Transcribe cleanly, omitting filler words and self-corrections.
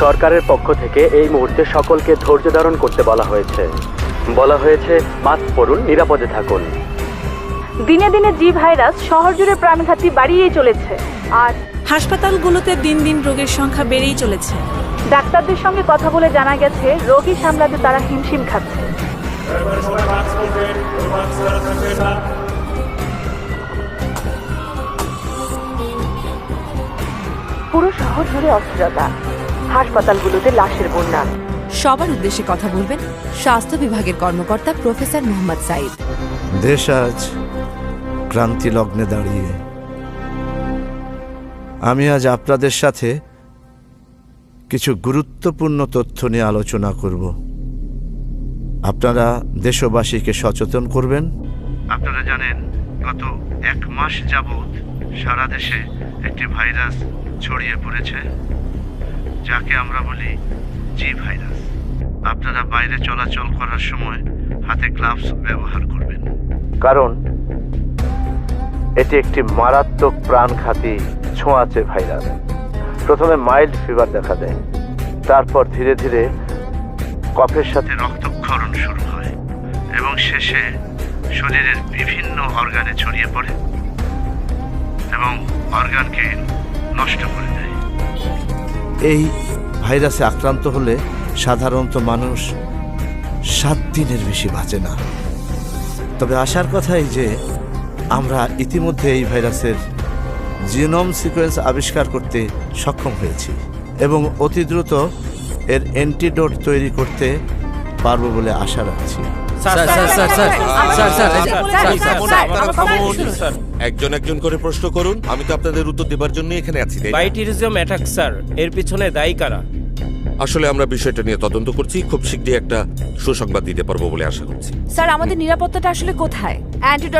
সরকারের পক্ষ থেকে এই মুহূর্তে সকলকে ধৈর্য ধারণ করতে বলা হয়েছে মাস্ক পরুন, নিরাপদে থাকুন। দিনে দিনে জি ভাইরাস শহর জুড়ে প্রাণঘাতী বাড়িয়েই চলেছে, আর হাসপাতালগুলোতে দিন দিন রোগীর সংখ্যা বেড়েই চলেছে। ডাক্তারদের সঙ্গে কথা বলে জানা গেছে রোগী সামলাতে তারা হিমশিম খাচ্ছে। পুরো শহর জুড়ে অস্থিরতা, হাসপাতালগুলোতে লাশের বন্যা। সবার উদ্দেশ্যে কথা বলবেন স্বাস্থ্য বিভাগের কর্মকর্তা প্রফেসর মোহাম্মদ সাইদ। দেশ আজ ক্রান্তি লগ্নে দাঁড়িয়ে। আমি আজ আপনাদের সাথে কিছু গুরুত্বপূর্ণ তথ্য নিয়ে আলোচনা করব। আপনারা দেশবাসীকে সচেতন করবেন। আপনারা জানেন গত 1 মাস যাবৎ সারা দেশে একটি ভাইরাস ছড়িয়ে পড়েছে, যাকে আমরা বলি জি ভাইরাস। আপনারা বাইরে চলাচল করার সময় হাতে গ্লাভস ব্যবহার করবেন, কারণ এটি একটি মারাত্মক প্রাণঘাতী ছোঁয়াচে ভাইরাস। প্রথমে মাইল্ড ফিভার দেখা দেয়, তারপর ধীরে ধীরে কফের সাথে রক্তক্ষরণ শুরু হয় এবং শেষে শরীরের বিভিন্ন অর্গানে ছড়িয়ে পড়ে এবং অর্গানকে নষ্ট করে দেয়। এই ভাইরাসে আক্রান্ত হলে সাধারণত মানুষ 7 দিনের বেশি বাঁচে না। তবে আশার কথাই যে আমরা ইতিমধ্যে এই ভাইরাসের জিনোম সিকোয়েন্স আবিষ্কার করতে সক্ষম হয়েছি এবং অতি দ্রুত এর অ্যান্টিডোট তৈরি করতে পারবো বলে আশা রাখছি। একজন একজন করে প্রশ্ন করুন, আমি তো আপনাদের উত্তর দেবার জন্য এখানে আছি। ভাইরাসিজম অ্যাটাক স্যার, এর পিছনে দায়ী কারা? আসলে আমরা বিষয়টা নিয়ে তদন্ত করছি, খুব শীঘ্রই একটা সুসংবাদ দিতে পারবো বলে আশা করছি। স্যার, আমাদের নিরাপত্তাটা আসলে কোথায়? অ্যান্টিডট